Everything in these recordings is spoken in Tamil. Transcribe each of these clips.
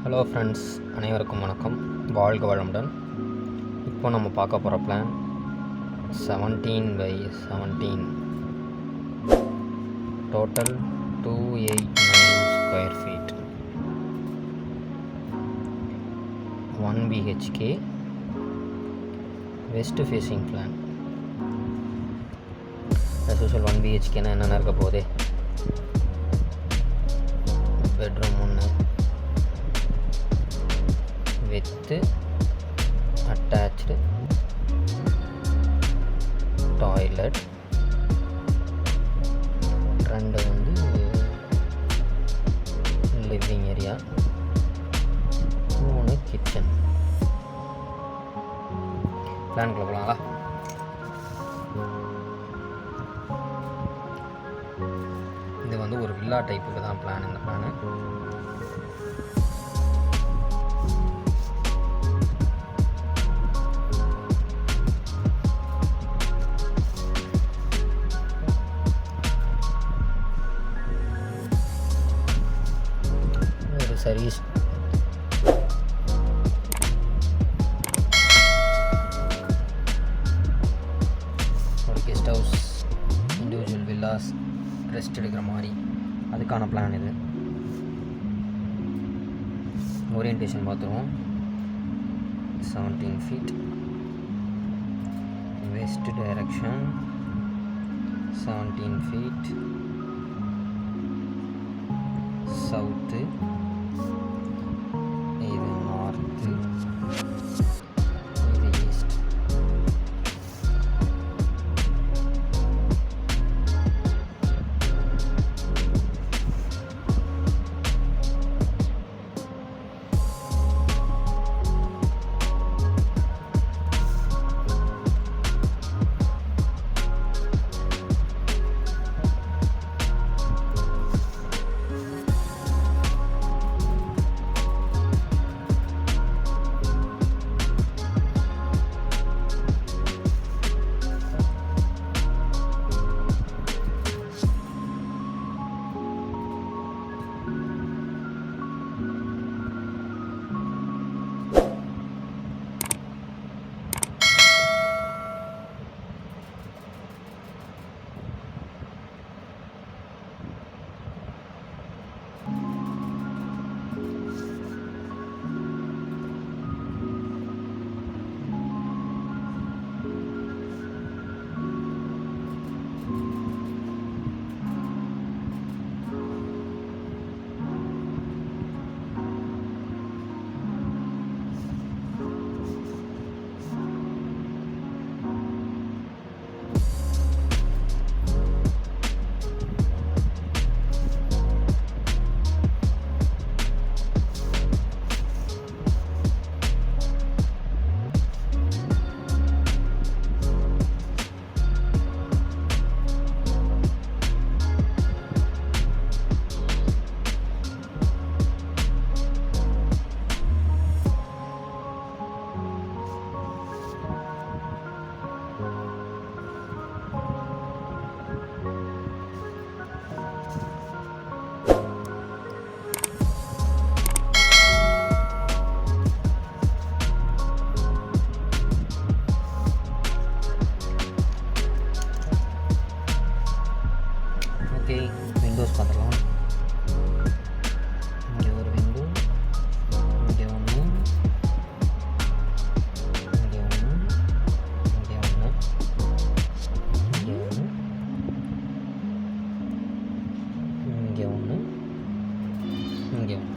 ஹலோ ஃப்ரெண்ட்ஸ், அனைவருக்கும் வணக்கம். வாழ்க வளமுடன். இப்போ நம்ம பார்க்க போகிற plan 17x17, total 289 square feet, 1 BHK, west facing plan. as usual 1 BHKனா என்னென்ன இருக்க போகுது? Bedroom 1 with attached toilet, 2 living area, 3 kitchen. பிளான்குள்ளே போகலாங்களா? இது ஒரு வில்லா டைப்புக்கு தான் பிளான். இந்த பிளானு சர்வீஸ் ஒரு guest house, individual villas, rest எடுக்கிற மாதிரி அதுக்கான பிளான் இது. ஓரியன்டேஷன் பார்த்துருவோம். 17 feet west direction, 17 feet south, இது நார்த்து, இது ஈஸ்ட். விண்டோஸ் பார்த்துக்கலாம். இங்கே ஒரு விண்டோ, இங்கே ஒன்று, இங்கே ஒன்று, இங்கே ஒன்று, இங்கே ஒன்று, இங்கே ஒன்று, இங்கே ஒன்று.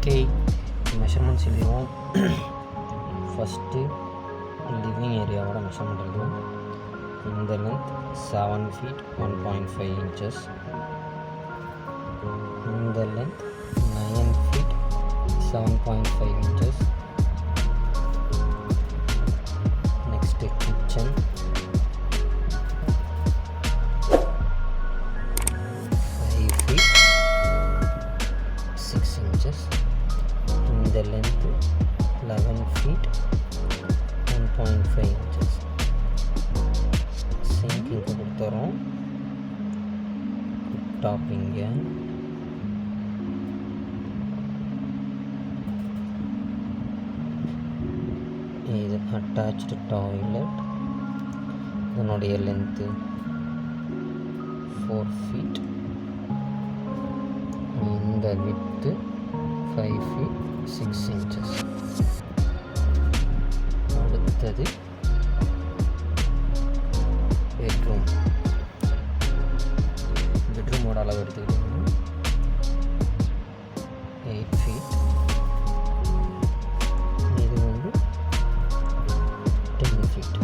ஓகே, மெஷர்மெண்ட்ஸ் எழுதிடுவோம். ஃபஸ்ட்டு லிவிங் ஏரியாவோட மெஷர்மெண்ட் எழுதுவோம். இந்த லென்த் 7 feet 1.5 inches. இந்த length 9 feet 7.5 inches. Next kitchen 5 feet 6 inches. இந்த லென்த்து 11 feet 1.5 inches. சிங்க்கு கொடுத்துறோம். டாப் இங்கே, இது அட்டாச்டு டாய்லெட். இதனுடைய லென்த்து 4 feet. இந்த வித்து 5 feet 6 inches. அடுத்தது பெட்ரூமோட அளவு எடுத்துக்கிட்டிங்கன்னா 8 feet. இது 10 feet.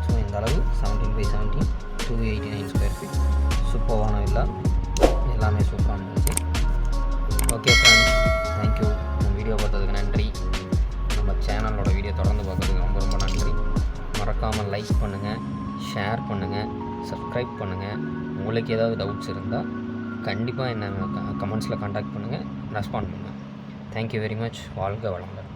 ஸோ இந்த அளவு 17 by 17 289 square feet. சூப்பரான வில்லா, எல்லாமே சூப்பராக இருந்துச்சு. Okay friends, thank you. நம்ம வீடியோ பார்த்ததுக்கு நன்றி. நம்ம சேனலோட வீடியோ தொடர்ந்து பார்க்கறதுக்கு ரொம்ப ரொம்ப நன்றி. மறக்காமல் லைக் பண்ணுங்கள், ஷேர் பண்ணுங்கள், சப்ஸ்கிரைப் பண்ணுங்கள். உங்களுக்கு ஏதாவது டவுட்ஸ் இருந்தால் கண்டிப்பாக என்ன கமெண்ட்ஸில் காண்டாக்ட் பண்ணுங்கள், ரெஸ்பாண்ட் பண்ணுங்கள். Thank you very much. வாழ்க வளமுடன்.